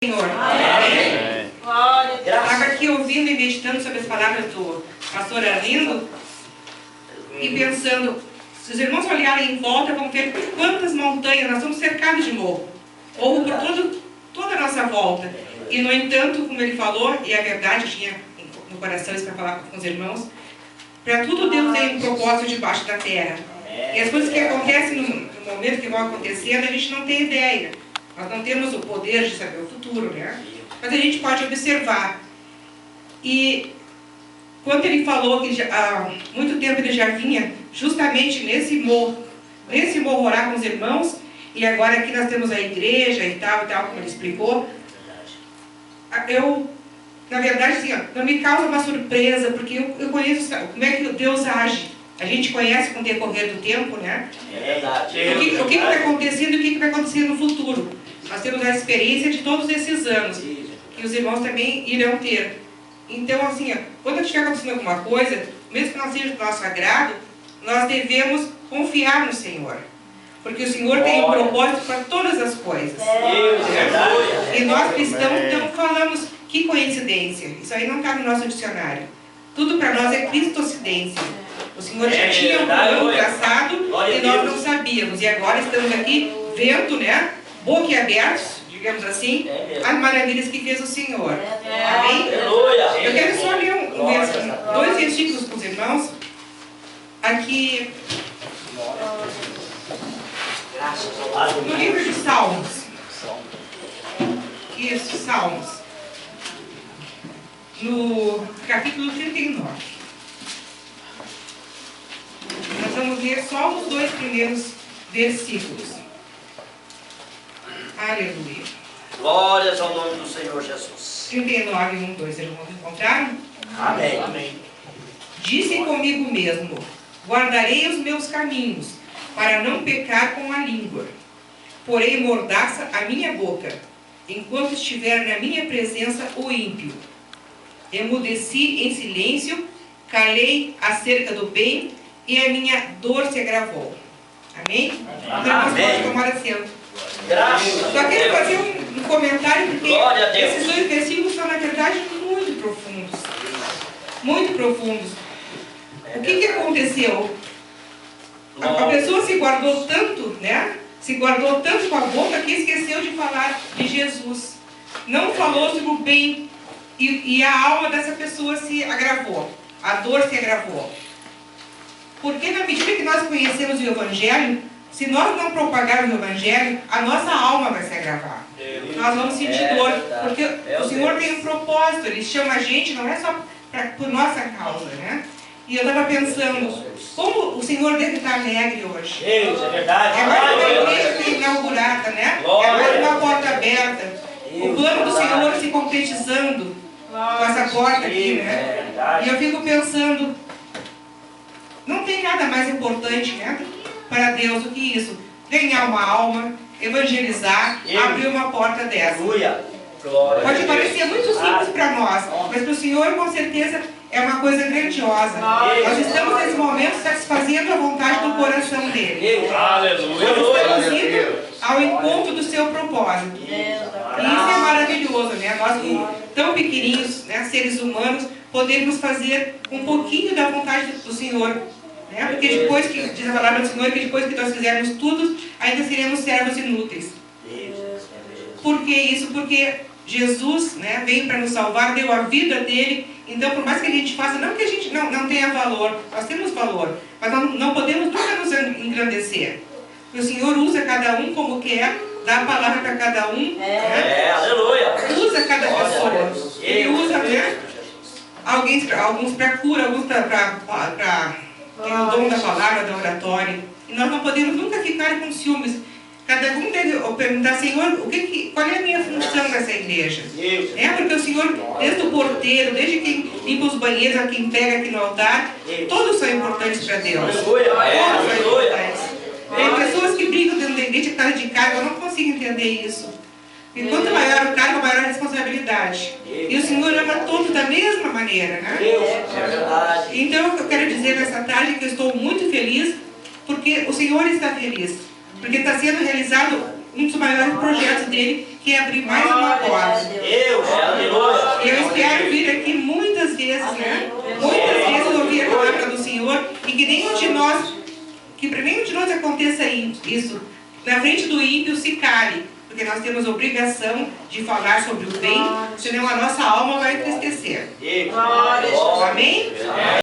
Senhor. Amém. Estava aqui ouvindo e meditando sobre as palavras do pastor Arlindo e pensando, se os irmãos olharem em volta, vão ver quantas montanhas, nós estamos cercados de morro, ou por toda a nossa volta. E, no entanto, como ele falou, e é verdade, tinha no coração isso para falar com os irmãos, para tudo Deus tem um propósito debaixo da terra. E as coisas que acontecem no momento que vão acontecendo, a gente não tem ideia. Nós não temos o poder de saber o futuro, né? Mas a gente pode observar. E quando ele falou que há muito tempo ele já vinha justamente nesse morro orar com os irmãos, e agora aqui nós temos a igreja e tal, como ele explicou, na verdade, assim, não me causa uma surpresa, porque eu conheço como é que Deus age. A gente conhece com o decorrer do tempo, né? É verdade. O que vai acontecendo e o que vai acontecer no futuro. Nós temos a experiência de todos esses anos, que os irmãos também irão ter. Então, assim, quando estiver acontecendo alguma coisa, mesmo que não seja do nosso agrado, nós devemos confiar no Senhor. Porque o Senhor tem um propósito para todas as coisas. E nós cristãos então falamos, que coincidência. Isso aí não está no nosso dicionário. Tudo para nós é cristocidência. O Senhor já tinha um plano traçado e nós não sabíamos. E agora estamos aqui vendo, né, boquiabertos, digamos assim, as maravilhas que fez o Senhor. Amém? Eu quero só ler dois versículos para os irmãos. Aqui, no livro de Salmos. Isso, Salmos. No capítulo 39. Nós vamos ler só os dois primeiros versículos. Aleluia. Glórias ao nome do Senhor Jesus. 39, 1, 2, irmãos, encontraram? Amém. Amém. Disse comigo mesmo, guardarei os meus caminhos, para não pecar com a língua. Porém mordaça a minha boca, enquanto estiver na minha presença o ímpio. Emudeci em silêncio, calei acerca do bem, e a minha dor se agravou. Amém? Então nós podemos tomar assento. Só quero fazer um comentário, porque esses dois versículos são, na verdade, muito profundos. Muito profundos. O que aconteceu? A pessoa se guardou tanto, né? Se guardou tanto com a boca que esqueceu de falar de Jesus. Não falou sobre o bem. E a alma dessa pessoa se agravou. A dor se agravou. Porque na medida que nós conhecemos o Evangelho, se nós não propagarmos o Evangelho, a nossa alma vai se agravar. Nós vamos sentir dor. Porque o Senhor tem um propósito. Ele chama a gente, não é só por nossa causa, né? E eu estava pensando, como o Senhor deve estar alegre hoje. Isso, é verdade. É mais uma igreja inaugurada, né? É mais uma porta aberta. O plano do Senhor se concretizando com essa porta aqui, né? E eu fico pensando, não tem nada mais importante, né, para Deus do que isso. Ganhar uma alma, evangelizar, abrir uma porta dessa. Pode parecer muito simples para nós, mas para o Senhor, com certeza, é uma coisa grandiosa. Nós estamos nesse momento satisfazendo a vontade do coração dele. Nós estamos indo ao encontro do seu propósito. E isso é maravilhoso, né? Nós, tão pequenininhos, né, seres humanos, podemos fazer um pouquinho da vontade do Senhor. Né? Porque depois que, diz a palavra do Senhor, que depois que nós fizermos tudo, ainda seremos servos inúteis. Por que isso? Porque Jesus, né, veio para nos salvar, deu a vida dele. Então, por mais que a gente faça, não que a gente não tenha valor, nós temos valor, mas não podemos nunca nos engrandecer. O Senhor usa cada um como quer, dá a palavra para cada um, né? Aleluia. Usa cada pessoa. Ele usa, né, alguns para cura, alguns para tem o dom da palavra, da oratória. E nós não podemos nunca ficar com ciúmes. Cada um deve perguntar, Senhor, qual é a minha função nessa igreja? Porque o Senhor, desde o porteiro, desde quem limpa os banheiros, a quem pega aqui no altar, todos são importantes para Deus. Todos são importantes. Tem pessoas que brigam dentro da igreja por causa de cargo, eu não consigo entender isso. E quanto maior o cargo, maior a responsabilidade. E o Senhor ama todos da mesma maneira, né? Então eu quero dizer nessa tarde que eu estou muito feliz, porque o Senhor está feliz. Porque está sendo realizado um dos maiores projetos dele, que é abrir mais uma porta. Senhor, e que nenhum de nós aconteça isso. Na frente do ímpio se cale, porque nós temos a obrigação de falar sobre o bem, senão a nossa alma vai entristecer. Glória. Amém?